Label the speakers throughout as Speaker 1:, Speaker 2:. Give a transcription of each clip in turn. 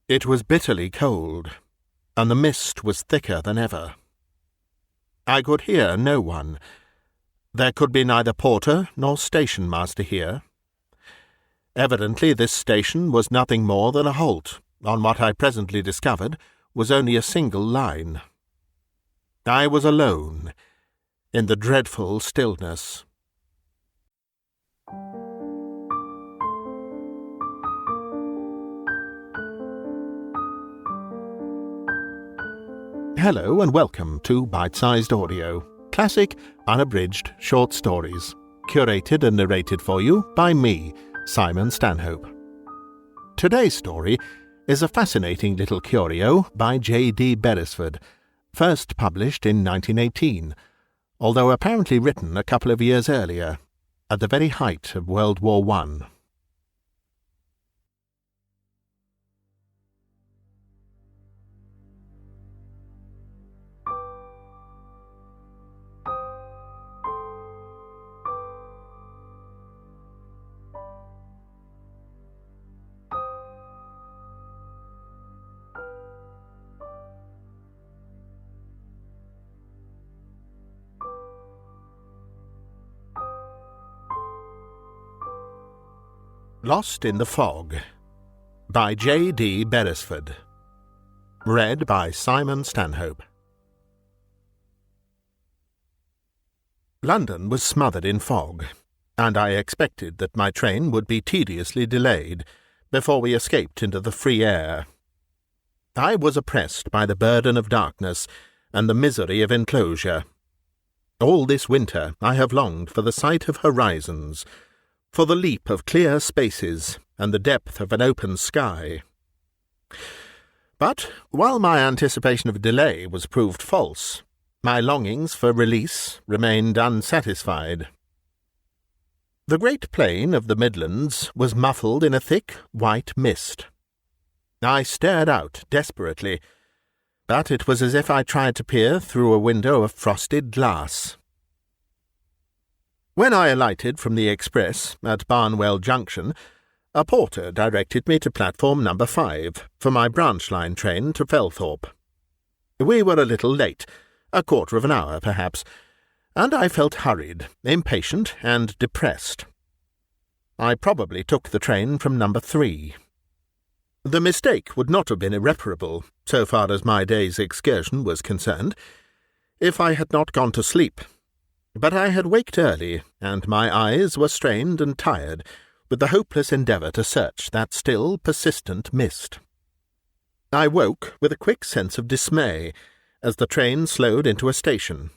Speaker 1: It was bitterly cold, and the mist was thicker than ever. I could hear no one. There could be neither porter nor station-master here. Evidently this station was nothing more than a halt on what I presently discovered was only a single line. I was alone, in the dreadful stillness. Hello and welcome to Bitesized Audio, classic, unabridged short stories, curated and narrated for you by me, Simon Stanhope. Today's story is a fascinating little curio by Davys Beresford, first published in 1918, although apparently written a couple of years earlier, at the very height of World War I. Lost in the Fog by Davys Beresford. Read by Simon Stanhope. London was smothered in fog, and I expected that my train would be tediously delayed before we escaped into the free air. I was oppressed by the burden of darkness and the misery of enclosure. All this winter I have longed for the sight of horizons, for the leap of clear spaces and the depth of an open sky. But while my anticipation of delay was proved false, my longings for release remained unsatisfied. The great plain of the Midlands was muffled in a thick white mist. I stared out desperately, but it was as if I tried to peer through a window of frosted glass. When I alighted from the express at Barnwell Junction, a porter directed me to platform number 5 for my branch line train to Felthorpe. We were a little late, a quarter of an hour perhaps, and I felt hurried, impatient, and depressed. I probably took the train from number 3. The mistake would not have been irreparable, so far as my day's excursion was concerned, if I had not gone to sleep. But I had waked early, and my eyes were strained and tired with the hopeless endeavour to search that still persistent mist. I woke with a quick sense of dismay as the train slowed into a station.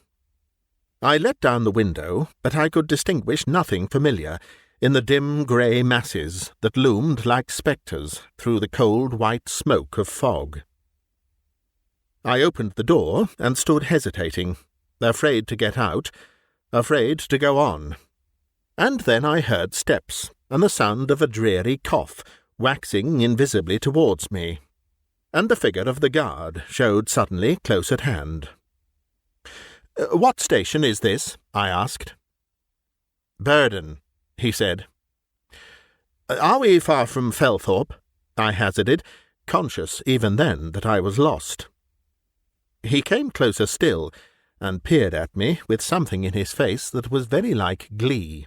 Speaker 1: I let down the window, but I could distinguish nothing familiar in the dim grey masses that loomed like spectres through the cold white smoke of fog. I opened the door and stood hesitating, afraid to get out, afraid to go on. And then I heard steps and the sound of a dreary cough waxing invisibly towards me, and the figure of the guard showed suddenly close at hand. "What station is this?" I asked. "Burden," he said. "Are we far from Felthorpe?" I hazarded, conscious even then that I was lost. He came closer still, and peered at me with something in his face that was very like glee.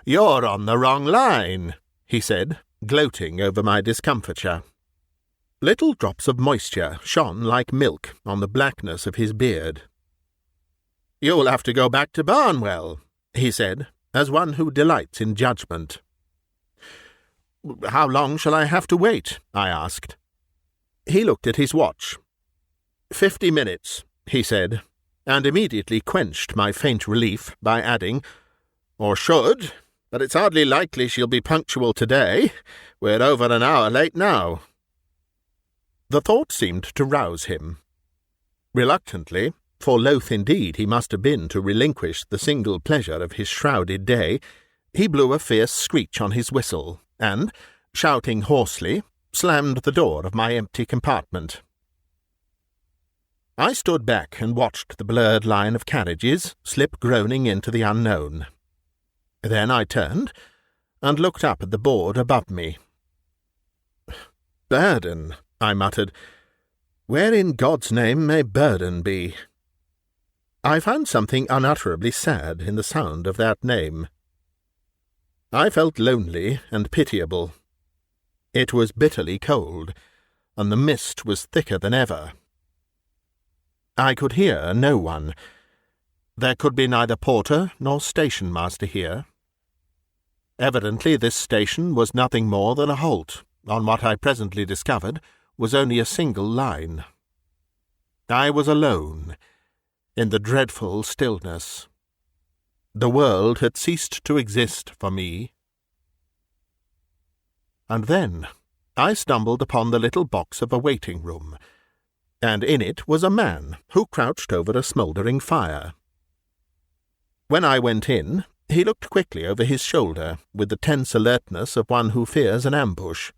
Speaker 1: "You're on the wrong line," he said, gloating over my discomfiture. Little drops of moisture shone like milk on the blackness of his beard. "You'll have to go back to Barnwell," he said, as one who delights in judgment. "How long shall I have to wait?" I asked. He looked at his watch. 50 minutes, he said, and immediately quenched my faint relief by adding, "Or should, but it's hardly likely she'll be punctual today. We're over an hour late now." The thought seemed to rouse him. Reluctantly, for loath indeed he must have been to relinquish the single pleasure of his shrouded day, he blew a fierce screech on his whistle, and, shouting hoarsely, slammed the door of my empty compartment. I stood back and watched the blurred line of carriages slip groaning into the unknown. Then I turned and looked up at the board above me. Burden, I muttered. Where in God's name may Burden be? I found something unutterably sad in the sound of that name. I felt lonely and pitiable. It was bitterly cold, and the mist was thicker than ever. I could hear no one. There could be neither porter nor station-master here. Evidently this station was nothing more than a halt, on what I presently discovered was only a single line. I was alone, in the dreadful stillness. The world had ceased to exist for me. And then I stumbled upon the little box of a waiting-room, and in it was a man who crouched over a smouldering fire. When I went in, he looked quickly over his shoulder with the tense alertness of one who fears an ambush.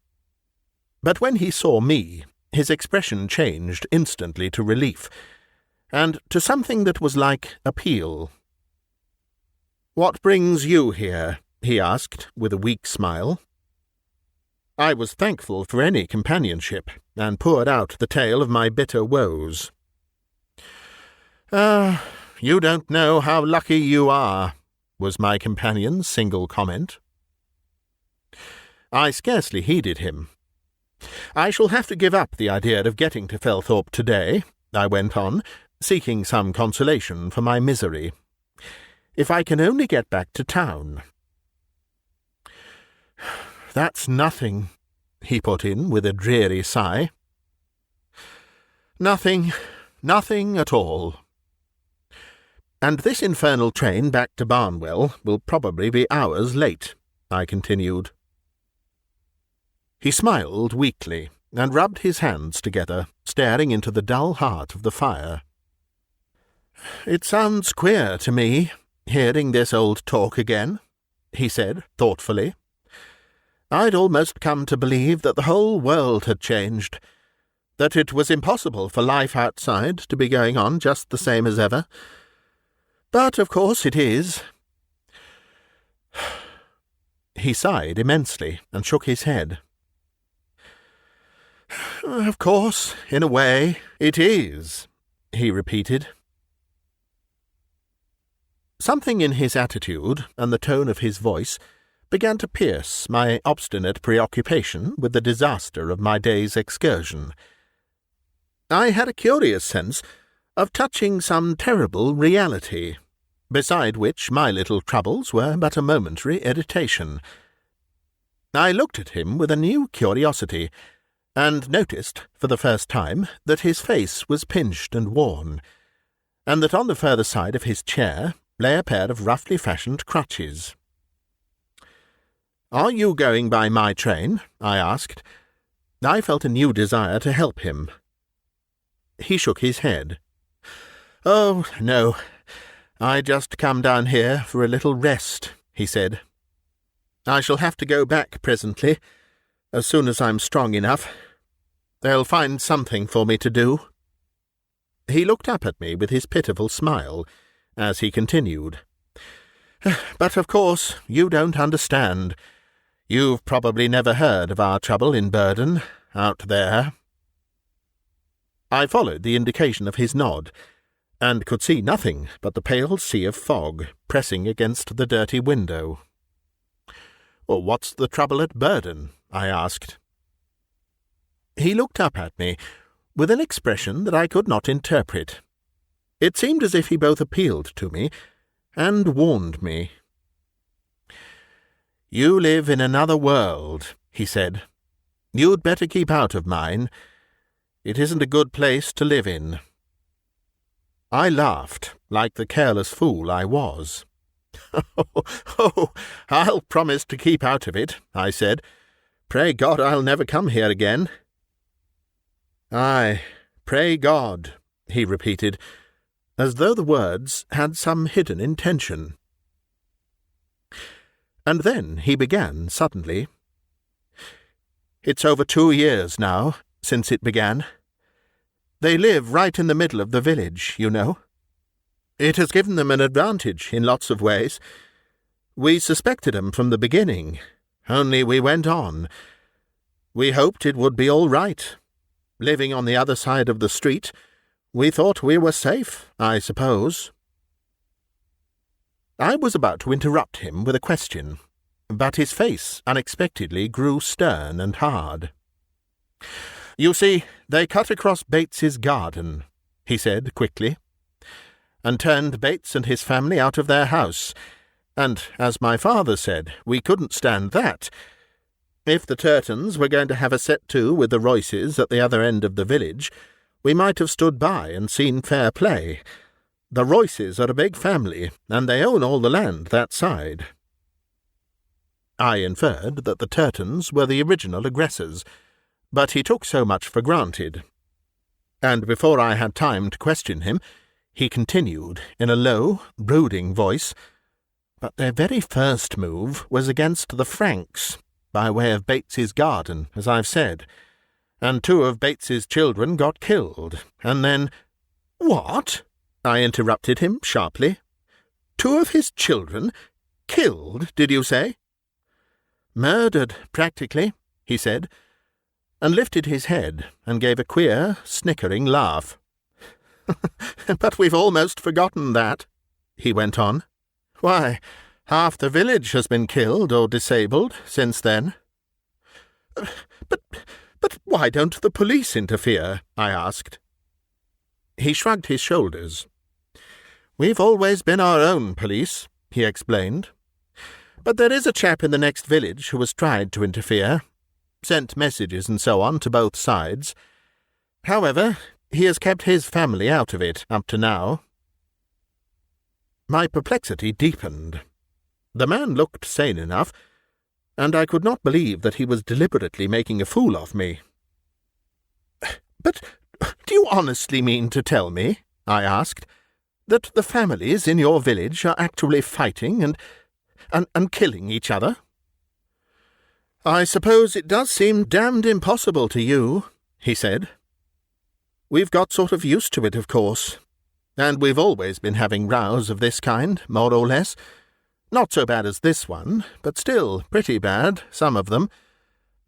Speaker 1: But when he saw me, his expression changed instantly to relief, and to something that was like appeal. "What brings you here?" he asked, with a weak smile. I was thankful for any companionship, and poured out the tale of my bitter woes. You don't know how lucky you are," was my companion's single comment. I scarcely heeded him. "I shall have to give up the idea of getting to Felthorpe today," I went on, seeking some consolation for my misery. "If I can only get back to town." "That's nothing," he put in with a dreary sigh. "Nothing at all. And this infernal train back to Barnwell will probably be hours late," I continued. He smiled weakly and rubbed his hands together, staring into the dull heart of the fire. "It sounds queer to me, hearing this old talk again," he said thoughtfully. "I'd almost come to believe that the whole world had changed, that it was impossible for life outside to be going on just the same as ever. But of course it is." He sighed immensely and shook his head. "Of course, in a way, it is," he repeated. Something in his attitude and the tone of his voice began to pierce my obstinate preoccupation with the disaster of my day's excursion. I had a curious sense of touching some terrible reality, beside which my little troubles were but a momentary irritation. I looked at him with a new curiosity, and noticed, for the first time, that his face was pinched and worn, and that on the further side of his chair lay a pair of roughly fashioned crutches. "Are you going by my train?" I asked. I felt a new desire to help him. He shook his head. "Oh, no, I just come down here for a little rest," he said. "I shall have to go back presently, as soon as I'm strong enough. They'll find something for me to do." He looked up at me with his pitiful smile, as he continued. "But of course you don't understand. You've probably never heard of our trouble in Burden, out there." I followed the indication of his nod, and could see nothing but the pale sea of fog pressing against the dirty window. "What's the trouble at Burden?" I asked. He looked up at me with an expression that I could not interpret. It seemed as if he both appealed to me and warned me. "You live in another world," he said. "You'd better keep out of mine. It isn't a good place to live in." I laughed, like the careless fool I was. "Oh, I'll promise to keep out of it," I said. "Pray God I'll never come here again." "Aye, pray God," he repeated, as though the words had some hidden intention. And then he began suddenly. "It's over 2 years now since it began. They live right in the middle of the village, you know. It has given them an advantage in lots of ways. We suspected 'em from the beginning, only we went on. We hoped it would be all right. Living on the other side of the street, we thought we were safe, I suppose." I was about to interrupt him with a question, but his face unexpectedly grew stern and hard. "You see, they cut across Bates's garden," he said quickly, "and turned Bates and his family out of their house, and, as my father said, we couldn't stand that. If the Turtons were going to have a set-to with the Royces at the other end of the village, we might have stood by and seen fair play. The Royces are a big family, and they own all the land that side." I inferred that the Turtons were the original aggressors, but he took so much for granted. And before I had time to question him, he continued in a low, brooding voice, "But their very first move was against the Franks, by way of Bates's garden, as I've said, and 2 of Bates's children got killed, and then—" "What?" I interrupted him sharply. "2 of his children? Killed, did you say?" "Murdered, practically," he said, and lifted his head and gave a queer, snickering laugh. "But we've almost forgotten that," he went on. "Why, half the village has been killed or disabled since then." But why don't the police interfere?" I asked. He shrugged his shoulders. "We've always been our own police," he explained. "But there is a chap in the next village who has tried to interfere, sent messages and so on to both sides. However, he has kept his family out of it up to now." My perplexity deepened. The man looked sane enough, and I could not believe that he was deliberately making a fool of me. "But do you honestly mean to tell me," I asked, "that the families in your village are actually fighting and killing each other?" "I suppose it does seem damned impossible to you," he said. "We've got sort of used to it, of course, and we've always been having rows of this kind, more or less. Not so bad as this one, but still pretty bad, some of them.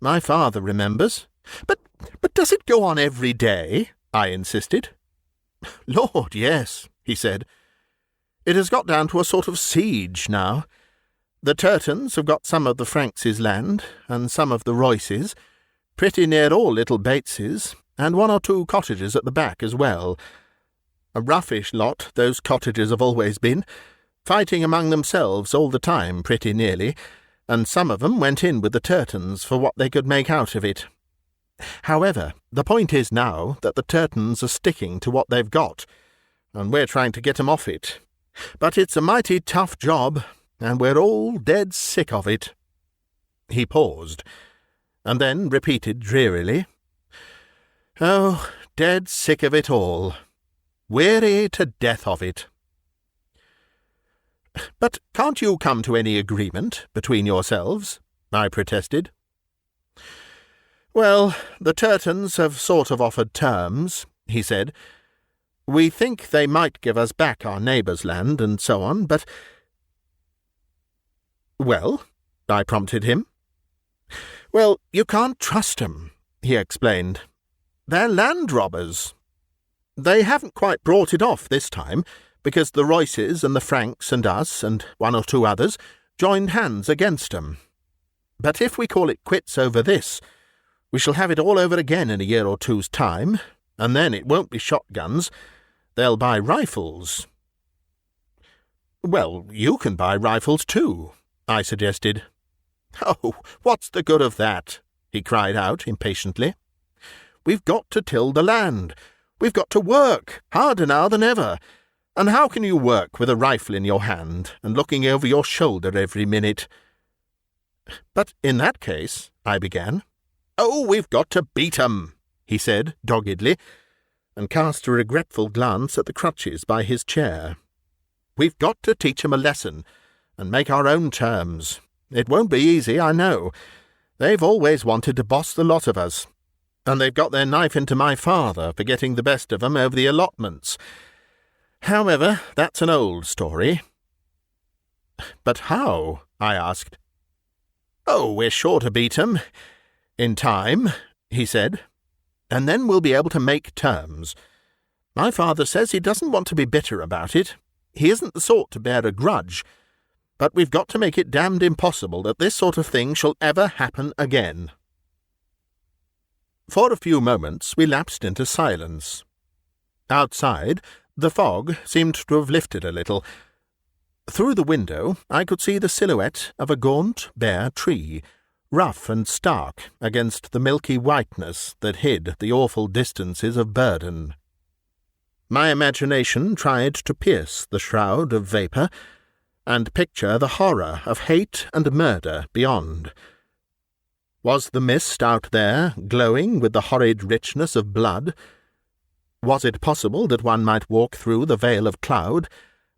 Speaker 1: My father remembers." But does it go on every day?" I insisted. "Lord, yes," he said. "It has got down to a sort of siege now. The Turtons have got some of the Franks' land, and some of the Royces, pretty near all little Bates's, and 1 or 2 cottages at the back as well. A roughish lot those cottages have always been, fighting among themselves all the time pretty nearly, and some of them went in with the Turtons for what they could make out of it. However, the point is now that the Turtons are sticking to what they've got, and we're trying to get 'em off it. But it's a mighty tough job, and we're all dead sick of it." He paused, and then repeated drearily, "Oh, dead sick of it all. Weary to death of it." "But can't you come to any agreement between yourselves?" I protested. "Well, the Turtons have sort of offered terms," he said. "We think they might give us back our neighbour's land and so on, but—" "Well?" I prompted him. "Well, you can't trust 'em," he explained. "They're land robbers. They haven't quite brought it off this time, because the Royces and the Franks and us and 1 or 2 others joined hands against 'em. But if we call it quits over this, we shall have it all over again in a year or 2's time, and then it won't be shotguns. They'll buy rifles." "Well, you can buy rifles too," I suggested. "Oh, what's the good of that?" he cried out impatiently. "We've got to till the land. We've got to work, harder now than ever. And how can you work with a rifle in your hand and looking over your shoulder every minute?" "But in that case," I began. "Oh, we've got to beat 'em," he said doggedly, and cast a regretful glance at the crutches by his chair. "We've got to teach 'em a lesson, and make our own terms. It won't be easy, I know. They've always wanted to boss the lot of us, and they've got their knife into my father for getting the best of 'em over the allotments. However, that's an old story." "But how?" I asked. "Oh, we're sure to beat 'em. "In time," he said, "and then we'll be able to make terms. My father says he doesn't want to be bitter about it. He isn't the sort to bear a grudge. But we've got to make it damned impossible that this sort of thing shall ever happen again." For a few moments we lapsed into silence. Outside, the fog seemed to have lifted a little. Through the window I could see the silhouette of a gaunt, bare tree, rough and stark against the milky whiteness that hid the awful distances of burden. My imagination tried to pierce the shroud of vapour and picture the horror of hate and murder beyond. Was the mist out there glowing with the horrid richness of blood? Was it possible that one might walk through the veil of cloud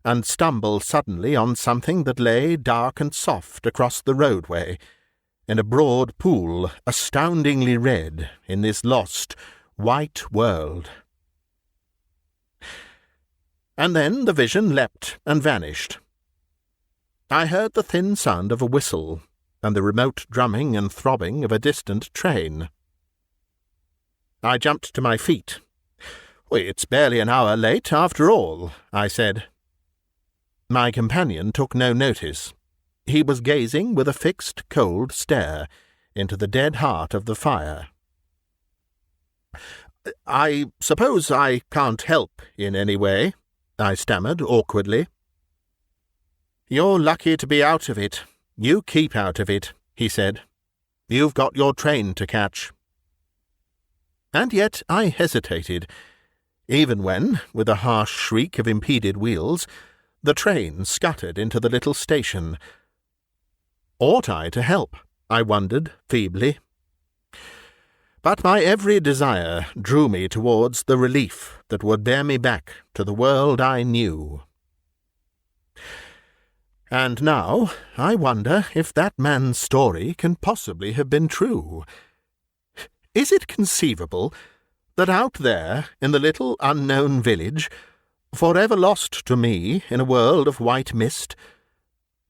Speaker 1: and stumble suddenly on something that lay dark and soft across the roadway, in a broad pool astoundingly red in this lost, white world? And then the vision leapt and vanished. I heard the thin sound of a whistle and the remote drumming and throbbing of a distant train. I jumped to my feet. "It's barely an hour late, after all," I said. My companion took no notice. He was gazing with a fixed, cold stare into the dead heart of the fire. "I suppose I can't help in any way," I stammered awkwardly. "You're lucky to be out of it. You keep out of it," he said. "You've got your train to catch." And yet I hesitated, even when, with a harsh shriek of impeded wheels, the train scuttered into the little station. Ought I to help? I wondered feebly. But my every desire drew me towards the relief that would bear me back to the world I knew. And now I wonder if that man's story can possibly have been true. Is it conceivable that out there in the little unknown village, forever lost to me in a world of white mist,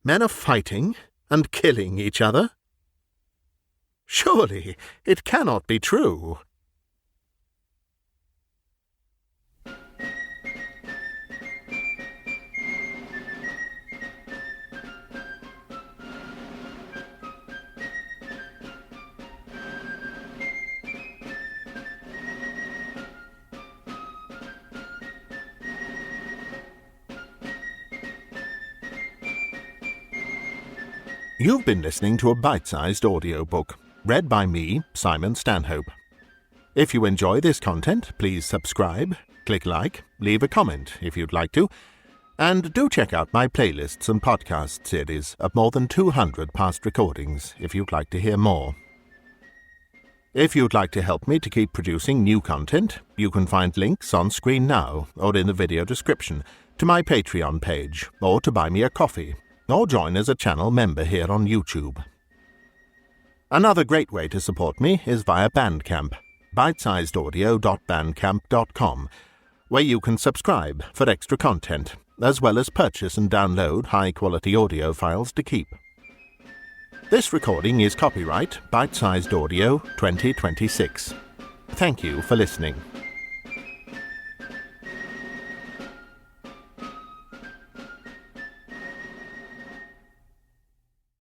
Speaker 1: men are fighting and killing each other? Surely it cannot be true. You've been listening to a bite-sized audiobook, read by me, Simon Stanhope. If you enjoy this content, please subscribe, click like, leave a comment if you'd like to, and do check out my playlists and podcast series of more than 200 past recordings if you'd like to hear more. If you'd like to help me to keep producing new content, you can find links on screen now or in the video description to my Patreon page, or to buy me a coffee, or join as a channel member here on YouTube. Another great way to support me is via Bandcamp, bitesizedaudio.bandcamp.com, where you can subscribe for extra content, as well as purchase and download high-quality audio files to keep. This recording is copyright Bitesized Audio 2026. Thank you for listening.